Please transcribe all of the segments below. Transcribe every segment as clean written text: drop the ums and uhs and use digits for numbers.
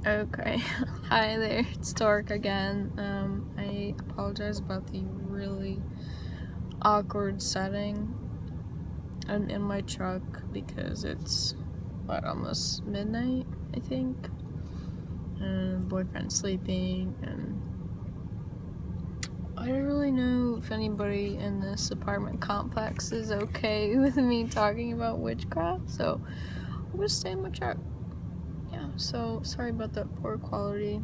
Okay, hi there, it's Dork again. I apologize about the really awkward setting. I'm in my truck because it's, almost midnight, I think? And boyfriend's sleeping, and I don't really know if anybody in this apartment complex is okay with me talking about witchcraft, so I'm gonna stay in my truck. Yeah, so sorry about that poor quality.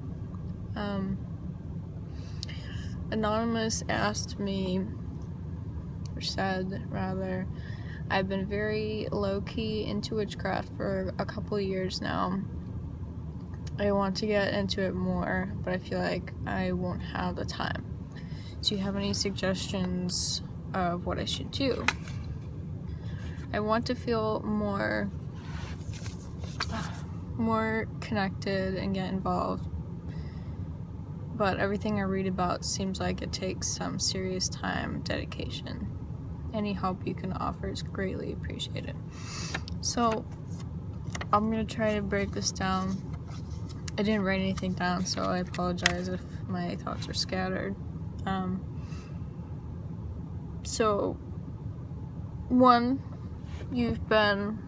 Anonymous asked me, or said rather, I've been very low-key into witchcraft for a couple years now. I want to get into it more, but I feel like I won't have the time. Do you have any suggestions of what I should do? I want to feel more connected and get involved, but everything I read about seems like it takes some serious time, dedication. Any help you can offer is greatly appreciated. So I'm gonna try to break this down. I didn't write anything down, so I apologize if my thoughts are scattered. So one, you've been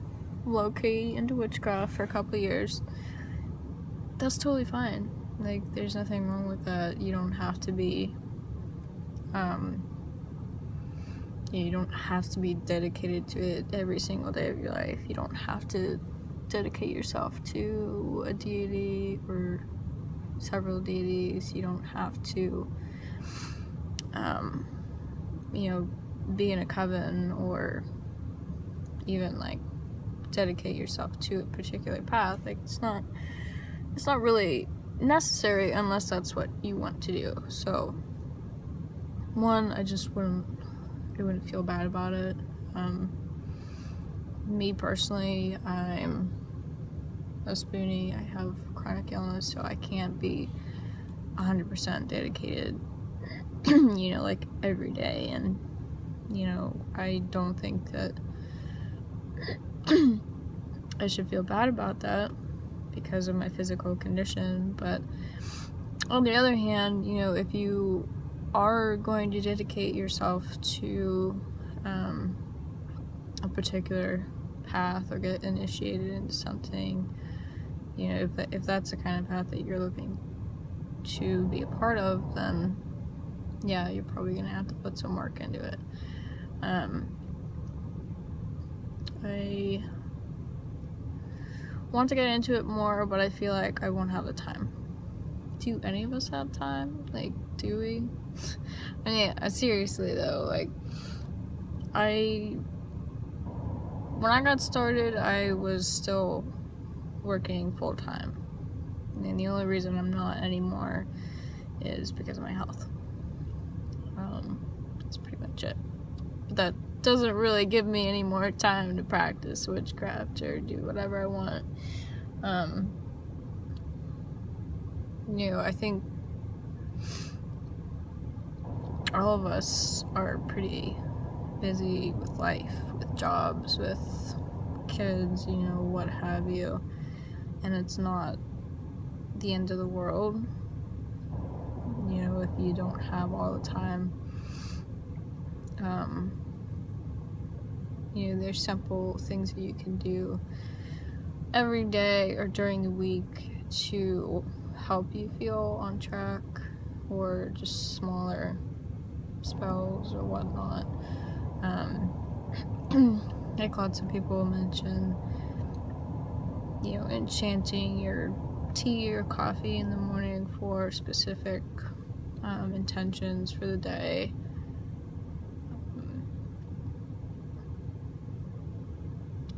low-key into witchcraft for a couple years. That's totally fine. Like, there's nothing wrong with that. You don't have to be you don't have to be dedicated to it every single day of your life. You don't have to dedicate yourself to a deity or several deities. You don't have to, be in a coven or even, dedicate yourself to a particular path. Like, it's not really necessary unless that's what you want to do. So, one, I wouldn't feel bad about it. Me personally, I'm a spoonie. I have chronic illness, so I can't be 100% dedicated, every day. And, I don't think that I should feel bad about that because of my physical condition. But on the other hand, if you are going to dedicate yourself to a particular path or get initiated into something, if that's the kind of path that you're looking to be a part of, then yeah, you're probably gonna have to put some work into it. I want to get into it more, but I feel like I won't have the time. Do any of us have time? Like, do we? I mean, seriously though, when I got started, I was still working full-time. And the only reason I'm not anymore is because of my health. That's pretty much it. But that doesn't really give me any more time to practice witchcraft or do whatever I want. I think all of us are pretty busy with life, with jobs, with kids, what have you. And it's not the end of the world, if you don't have all the time. There's simple things that you can do every day or during the week to help you feel on track, or just smaller spells or whatnot. Like lots of people mention, enchanting your tea or coffee in the morning for specific intentions for the day.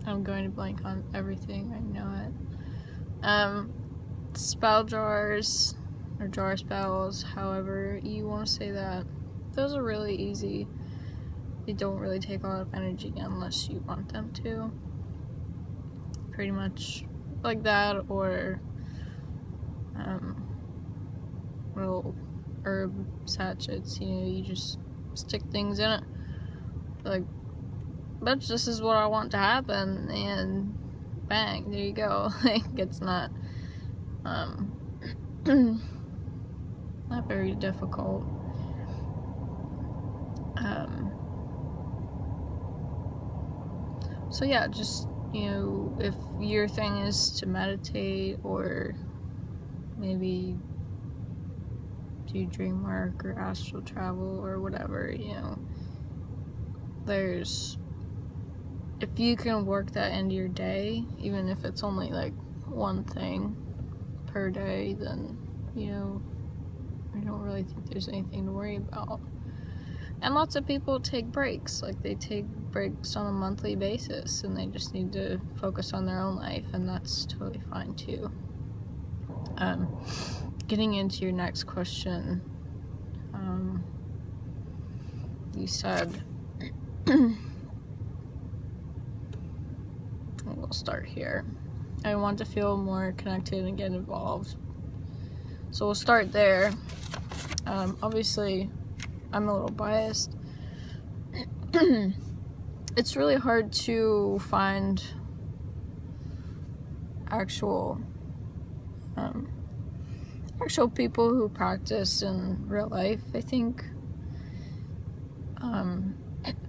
I'm going to blank on everything, I know it. Spell jars, or jar spells, however you want to say that. Those are really easy. They don't really take a lot of energy unless you want them to. Pretty much like that, or little herb sachets, you just stick things in it. Like, bitch, this is what I want to happen, and bang, there you go. Like, it's not Not very difficult. So yeah, just, if your thing is to meditate or maybe do dream work or astral travel or whatever, if you can work that into your day, even if it's only like one thing per day, then, I don't really think there's anything to worry about. And lots of people take breaks, like they take breaks on a monthly basis, and they just need to focus on their own life, and that's totally fine too. Getting into your next question, you said, we'll start here. I want to feel more connected and get involved. So we'll start there. Obviously, I'm a little biased. It's really hard to find actual people who practice in real life, I think.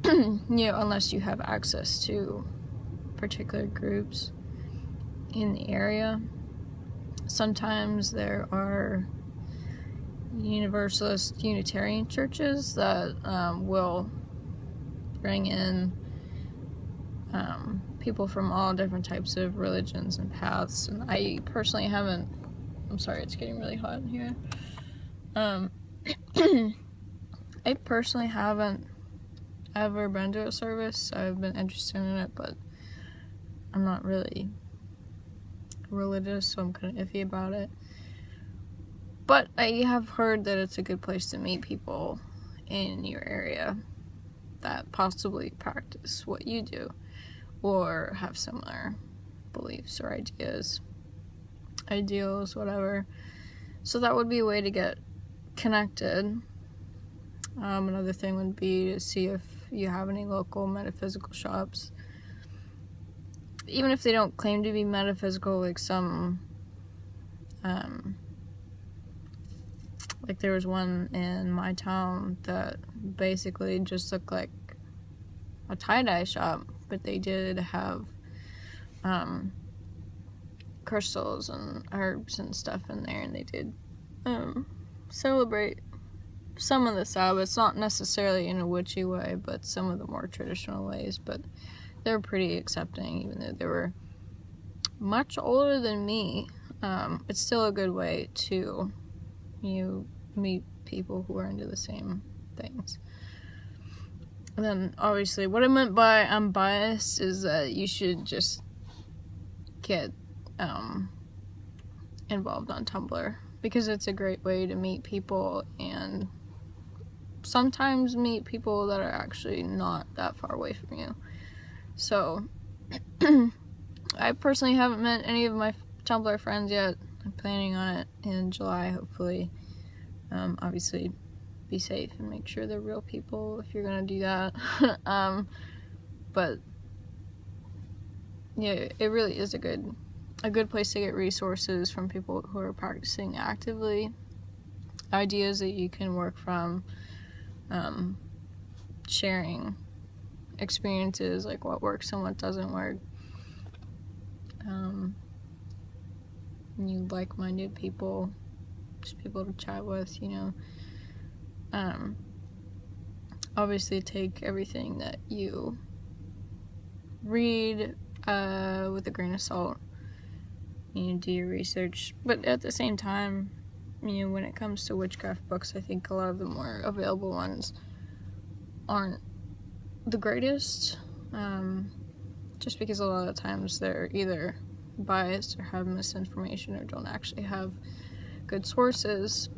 Unless you have access to particular groups in the area. Sometimes there are Universalist Unitarian churches that will bring in people from all different types of religions and paths, and I personally haven't. I'm sorry, it's getting really hot in here. I personally haven't ever been to a service. I've been interested in it, but I'm not really religious, so I'm kind of iffy about it. But I have heard that it's a good place to meet people in your area that possibly practice what you do or have similar beliefs or ideals, whatever. So that would be a way to get connected. Another thing would be to see if you have any local metaphysical shops. Even if they don't claim to be metaphysical, like some, like there was one in my town that basically just looked like a tie-dye shop, but they did have crystals and herbs and stuff in there, and they did celebrate some of the Sabbaths, not necessarily in a witchy way, but some of the more traditional ways. But they were pretty accepting, even though they were much older than me. It's still a good way to meet people who are into the same things. And then obviously what I meant by I'm biased is that you should just get involved on Tumblr, because it's a great way to meet people and sometimes meet people that are actually not that far away from you. So I personally haven't met any of my Tumblr friends yet. I'm planning on it in July, hopefully. Obviously be safe and make sure they're real people if you're gonna do that. But yeah, it really is a good place to get resources from people who are practicing actively, ideas that you can work from, sharing experiences, like what works and what doesn't work. You like-minded people, just people to chat with, obviously take everything that you read with a grain of salt. Do your research, but at the same time, when it comes to witchcraft books, I think a lot of the more available ones aren't the greatest, just because a lot of times they're either biased or have misinformation or don't actually have good sources.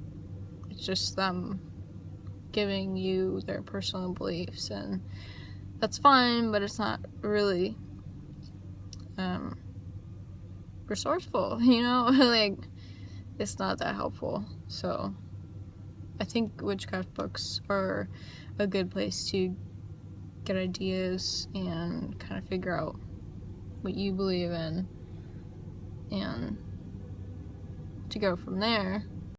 It's just them giving you their personal beliefs, and that's fine, but it's not really resourceful, like it's not that helpful. So I think witchcraft books are a good place to get ideas and kind of figure out what you believe in, and to go from there.